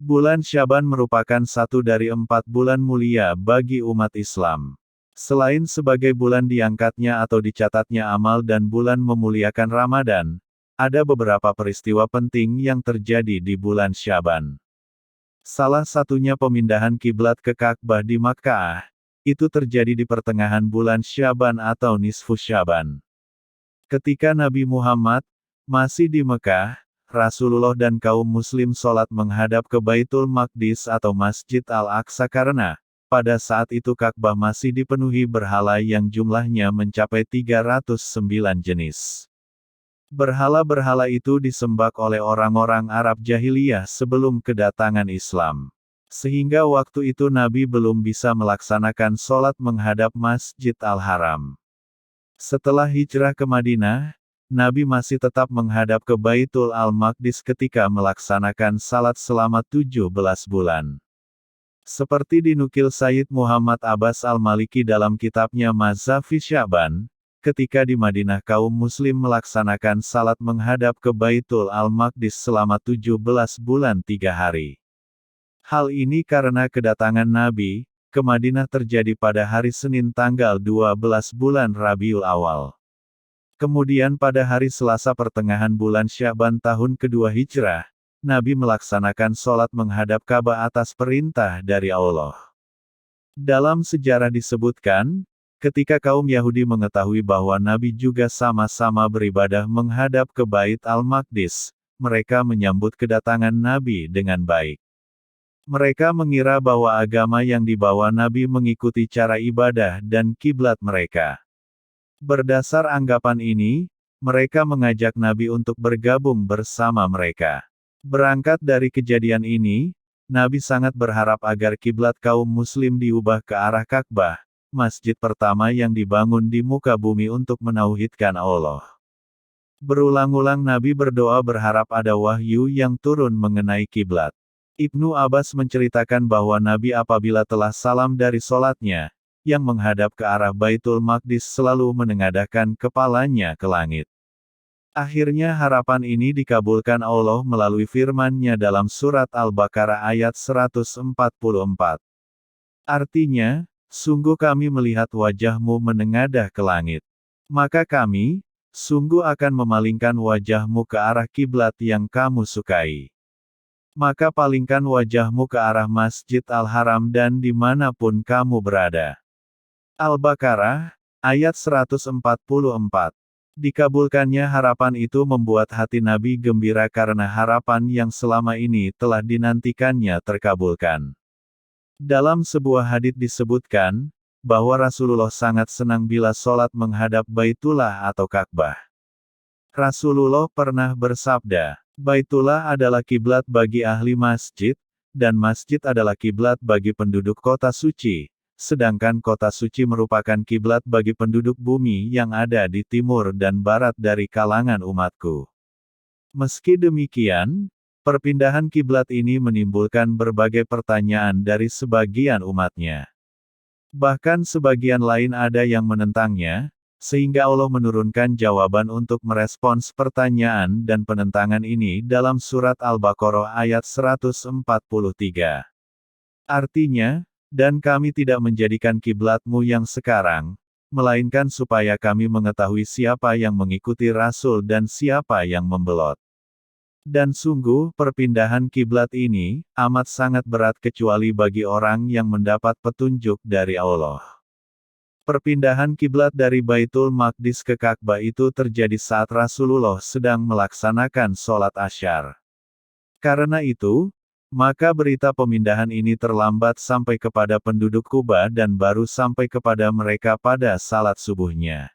Bulan Syaban merupakan satu dari 4 bulan mulia bagi umat Islam. Selain sebagai bulan diangkatnya atau dicatatnya amal dan bulan memuliakan Ramadan, ada beberapa peristiwa penting yang terjadi di bulan Syaban. Salah satunya pemindahan kiblat ke Ka'bah di Makkah. Itu terjadi di pertengahan bulan Syaban atau Nisfu Syaban. Ketika Nabi Muhammad masih di Mekah, Rasulullah dan kaum muslim sholat menghadap ke Baitul Maqdis atau Masjid Al-Aqsa karena, pada saat itu Ka'bah masih dipenuhi berhala yang jumlahnya mencapai 309 jenis. Berhala-berhala itu disembah oleh orang-orang Arab jahiliyah sebelum kedatangan Islam. Sehingga waktu itu Nabi belum bisa melaksanakan sholat menghadap Masjid Al-Haram. Setelah hijrah ke Madinah, Nabi masih tetap menghadap ke Baitul Al-Maqdis ketika melaksanakan salat selama 17 bulan. Seperti dinukil Sayyid Muhammad Abbas Al-Maliki dalam kitabnya Mazafi Syaban, ketika di Madinah kaum muslim melaksanakan salat menghadap ke Baitul Al-Maqdis selama 17 bulan 3 hari. Hal ini karena kedatangan Nabi ke Madinah terjadi pada hari Senin tanggal 12 bulan Rabiul Awal. Kemudian pada hari Selasa pertengahan bulan Syaban tahun kedua Hijrah, Nabi melaksanakan sholat menghadap Ka'bah atas perintah dari Allah. Dalam sejarah disebutkan, ketika kaum Yahudi mengetahui bahwa Nabi juga sama-sama beribadah menghadap ke Bait Al-Maqdis, mereka menyambut kedatangan Nabi dengan baik. Mereka mengira bahwa agama yang dibawa Nabi mengikuti cara ibadah dan kiblat mereka. Berdasar anggapan ini, mereka mengajak Nabi untuk bergabung bersama mereka. Berangkat dari kejadian ini, Nabi sangat berharap agar kiblat kaum muslim diubah ke arah Ka'bah, masjid pertama yang dibangun di muka bumi untuk menauhidkan Allah. Berulang-ulang Nabi berdoa berharap ada wahyu yang turun mengenai kiblat. Ibnu Abbas menceritakan bahwa Nabi apabila telah salam dari sholatnya, yang menghadap ke arah Baitul Maqdis selalu menengadahkan kepalanya ke langit. Akhirnya harapan ini dikabulkan Allah melalui firman-Nya dalam surat Al-Baqarah ayat 144. Artinya, sungguh kami melihat wajahmu menengadah ke langit. Maka kami, sungguh akan memalingkan wajahmu ke arah kiblat yang kamu sukai. Maka palingkan wajahmu ke arah Masjid Al-Haram dan dimanapun kamu berada. Al-Baqarah, ayat 144. Dikabulkannya harapan itu membuat hati Nabi gembira karena harapan yang selama ini telah dinantikannya terkabulkan. Dalam sebuah hadits disebutkan, bahwa Rasulullah sangat senang bila sholat menghadap Baitullah atau Ka'bah. Rasulullah pernah bersabda, Baitullah adalah kiblat bagi ahli masjid, dan masjid adalah kiblat bagi penduduk kota suci. Sedangkan kota suci merupakan kiblat bagi penduduk bumi yang ada di timur dan barat dari kalangan umatku. Meski demikian, perpindahan kiblat ini menimbulkan berbagai pertanyaan dari sebagian umatnya. Bahkan sebagian lain ada yang menentangnya, sehingga Allah menurunkan jawaban untuk merespons pertanyaan dan penentangan ini dalam surat Al-Baqarah ayat 143. Artinya, dan kami tidak menjadikan kiblatmu yang sekarang, melainkan supaya kami mengetahui siapa yang mengikuti Rasul dan siapa yang membelot. Dan sungguh, perpindahan kiblat ini, amat sangat berat kecuali bagi orang yang mendapat petunjuk dari Allah. Perpindahan kiblat dari Baitul Maqdis ke Ka'bah itu terjadi saat Rasulullah sedang melaksanakan sholat Asyar. Karena itu, maka berita pemindahan ini terlambat sampai kepada penduduk Kuba dan baru sampai kepada mereka pada salat subuhnya.